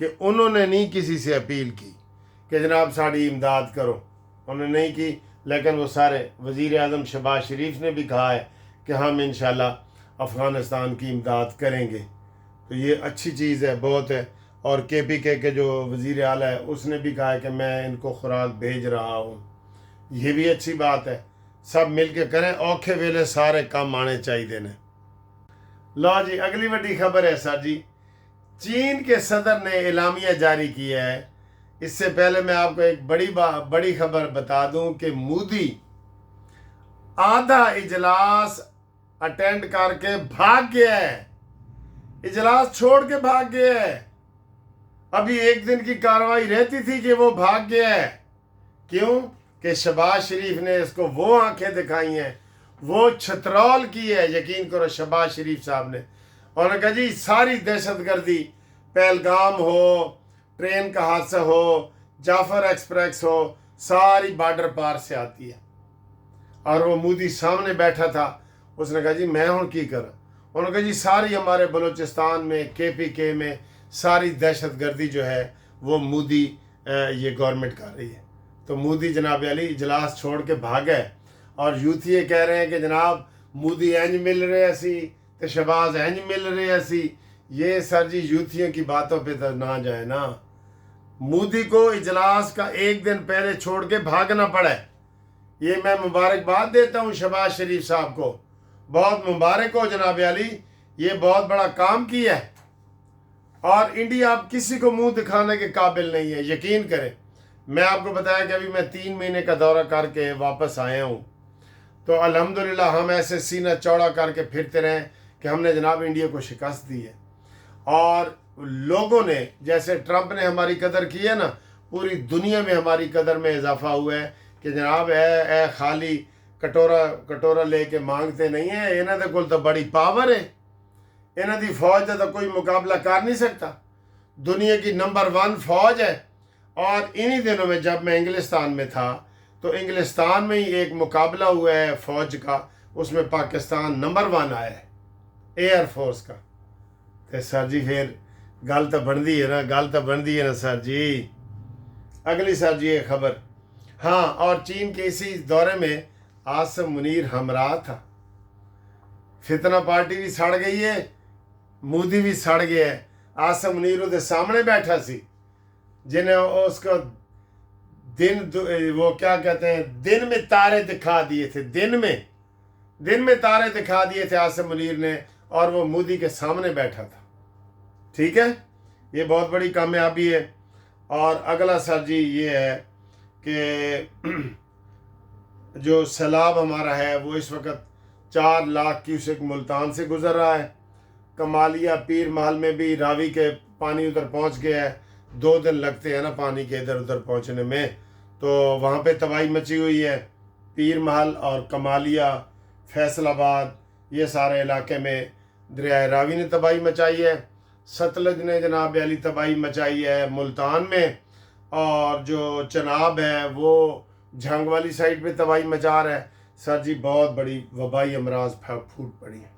کہ انہوں نے نہیں کسی سے اپیل کی کہ جناب ساری امداد کرو، انہوں نے نہیں کی، لیکن وہ سارے وزیر اعظم شہباز شریف نے بھی کہا ہے کہ ہم انشاءاللہ افغانستان کی امداد کریں گے۔ تو یہ اچھی چیز ہے، بہت ہے۔ اور کے پی کے جو وزیر اعلیٰ ہے اس نے بھی کہا ہے کہ میں ان کو خوراک بھیج رہا ہوں، یہ بھی اچھی بات ہے۔ سب مل کے کریں، اوکھے ویلے سارے کام آنے چاہیے نے۔ لو جی، اگلی بڑی خبر ہے سر جی، چین کے صدر نے اعلامیہ جاری کیا ہے۔ اس سے پہلے میں آپ کو ایک بڑی خبر بتا دوں کہ مودی آدھا اجلاس اٹینڈ کر کے بھاگ گیا ہے، اجلاس چھوڑ کے بھاگ گیا ہے۔ ابھی ایک دن کی کارروائی رہتی تھی کہ وہ بھاگ گیا ہے۔ کیوں؟ کہ شہباز شریف نے اس کو وہ آنکھیں دکھائی ہیں، وہ چھترول کی ہے، یقین کرو شہباز شریف صاحب نے۔ اور نے کہا جی ساری دہشت گردی، پہلگام ہو، ٹرین کا حادثہ ہو، جعفر ایکسپریس ہو، ساری بارڈر پار سے آتی ہے۔ اور وہ مودی سامنے بیٹھا تھا، اس نے کہا جی میں ہوں کی کرا، انہوں نے کہا جی ساری ہمارے بلوچستان میں کے پی کے میں ساری دہشت گردی جو ہے وہ مودی یہ گورنمنٹ کر رہی ہے۔ تو مودی جناب علی اجلاس چھوڑ کے بھاگے، اور یوتھ یہ کہہ رہے ہیں کہ جناب مودی اینج مل رہے اسی تو شہباز اینج مل رہے اسی۔ یہ سر جی یوتھیوں کی باتوں پہ تو نہ جائے نا، مودی کو اجلاس کا ایک دن پہلے چھوڑ کے بھاگنا پڑے۔ یہ میں مبارکباد دیتا ہوں شہباز شریف صاحب کو، بہت مبارک ہو جناب علی، یہ بہت بڑا کام کیا ہے۔ اور انڈیا اب کسی کو منہ دکھانے کے قابل نہیں ہے، یقین کریں۔ میں آپ کو بتایا کہ ابھی میں 3 مہینے کا دورہ کر کے واپس آیا ہوں، تو الحمدللہ ہم ایسے سینہ چوڑا کر کے پھرتے رہیں کہ ہم نے جناب انڈیا کو شکست دی ہے۔ اور لوگوں نے، جیسے ٹرمپ نے ہماری قدر کی ہے نا، پوری دنیا میں ہماری قدر میں اضافہ ہوا ہے کہ جناب اے خالی کٹورا لے کے مانگتے نہیں ہیں، انہوں دے کول تو بڑی پاور ہے، انہوں دی فوج کا تو کوئی مقابلہ کر نہیں سکتا، دنیا کی نمبر 1 فوج ہے۔ اور انہی دنوں میں جب میں انگلستان میں تھا تو انگلستان میں ہی ایک مقابلہ ہوا ہے فوج کا، اس میں پاکستان نمبر 1 آیا ہے ایئر فورس کا۔ تو سر جی پھر گل تو بنتی ہے نا سر جی۔ اگلی سر جی ایک خبر، ہاں، اور چین کے اسی دورے میں عاصم منیر ہمراہ تھا۔ فتنہ پارٹی بھی سڑ گئی ہے، مودی بھی سڑ گیا ہے۔ عاصم منیر وہ سامنے بیٹھا سی، جنہیں اس کو وہ کیا کہتے ہیں، دن میں تارے دکھا دیے تھے، دن میں تارے دکھا دیے تھے عاصم منیر نے، اور وہ مودی کے سامنے بیٹھا تھا۔ ٹھیک ہے، یہ بہت بڑی کامیابی ہے۔ اور اگلا سر جی یہ ہے کہ جو سیلاب ہمارا ہے وہ اس وقت 4 لاکھ کیوسک ملتان سے گزر رہا ہے۔ کمالیہ پیر محل میں بھی راوی کے پانی ادھر پہنچ گیا ہے، 2 دن لگتے ہیں نا پانی کے ادھر ادھر پہنچنے میں، تو وہاں پہ تباہی مچی ہوئی ہے۔ پیر محل اور کمالیہ، فیصل آباد، یہ سارے علاقے میں دریائے راوی نے تباہی مچائی ہے، ستلج نے جناب علی تباہی مچائی ہے ملتان میں، اور جو چناب ہے وہ جھنگ والی سائڈ پہ تباہی مچا رہا ہے۔ سر جی بہت بڑی وبائی امراض پھوٹ پڑی ہیں،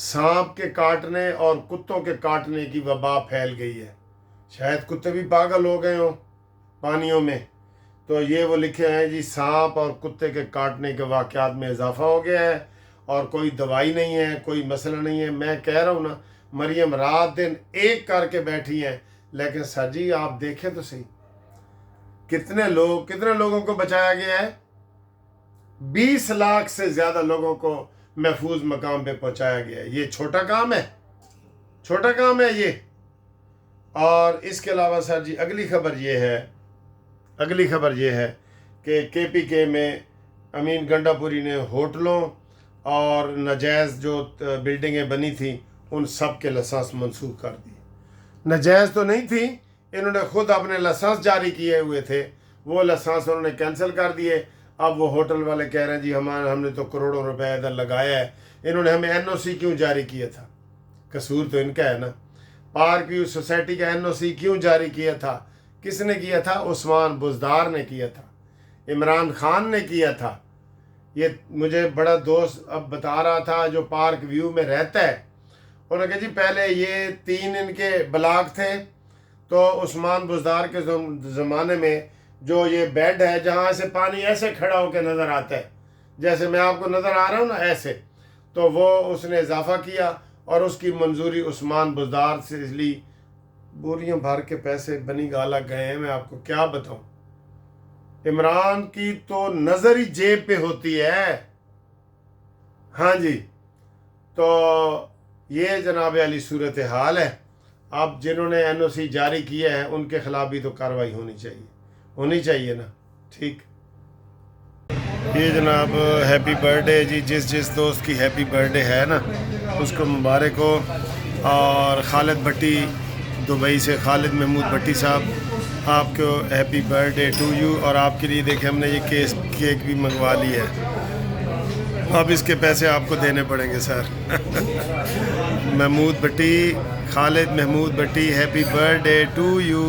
سانپ کے کاٹنے اور کتوں کے کاٹنے کی وبا پھیل گئی ہے، شاید کتے بھی پاگل ہو گئے ہوں پانیوں میں۔ تو یہ وہ لکھے ہیں جی سانپ اور کتے کے کاٹنے کے واقعات میں اضافہ ہو گیا ہے، اور کوئی دوائی نہیں ہے، کوئی مسئلہ نہیں ہے۔ میں کہہ رہا ہوں نا، مریم رات دن ایک کر کے بیٹھی ہیں، لیکن سر جی آپ دیکھیں تو صحیح کتنے لوگوں کو بچایا گیا ہے، 20 لاکھ سے زیادہ لوگوں کو محفوظ مقام پہ پہنچایا گیا ہے۔ یہ چھوٹا کام ہے یہ۔ اور اس کے علاوہ سر جی اگلی خبر یہ ہے کہ کے پی کے میں امین گنڈا پوری نے ہوٹلوں اور ناجائز جو بلڈنگیں بنی تھیں ان سب کے لائسنس منسوخ کر دیے۔ ناجائز تو نہیں تھی، انہوں نے خود اپنے لائسنس جاری کیے ہوئے تھے، وہ لائسنس انہوں نے کینسل کر دیے۔ اب وہ ہوٹل والے کہہ رہے ہیں جی ہم نے تو کروڑوں روپے ادھر لگایا ہے، انہوں نے ہمیں NOC کیوں جاری کیا تھا؟ قصور تو ان کا ہے نا۔ پارک ویو سوسائٹی کا NOC کیوں جاری کیا تھا؟ کس نے کیا تھا؟ عثمان بزدار نے کیا تھا، عمران خان نے کیا تھا۔ یہ مجھے بڑا دوست اب بتا رہا تھا جو پارک ویو میں رہتا ہے، انہوں نے کہا جی پہلے یہ 3 ان کے بلاک تھے، تو عثمان بزدار کے زمانے میں جو یہ بیڈ ہے جہاں سے پانی ایسے کھڑا ہو کے نظر آتا ہے، جیسے میں آپ کو نظر آ رہا ہوں نا ایسے، تو وہ اس نے اضافہ کیا اور اس کی منظوری عثمان بزدار سے لی۔ بوریاں بھر کے پیسے بنی گالا گئے ہیں، میں آپ کو کیا بتاؤں۔ عمران کی تو نظر ہی جیب پہ ہوتی ہے۔ ہاں جی، تو یہ جناب علی صورتحال ہے۔ اب جنہوں نے این او سی جاری کیا ہے ان کے خلاف بھی تو کارروائی ہونی چاہیے نا۔ ٹھیک، یہ جناب ہیپی برتھ ڈے جی، جس دوست کی ہیپی برتھ ڈے ہے نا اس کو مبارک ہو۔ اور خالد بھٹی دبئی سے، خالد محمود بھٹی صاحب، آپ کو happy birthday to you. اور آپ کے لیے دیکھیں ہم نے یہ کیک بھی منگوا لی ہے، اب اس کے پیسے آپ کو دینے پڑیں گے sir. Mahmood Bhatti, Khalid Mahmood Bhatti, happy birthday to you.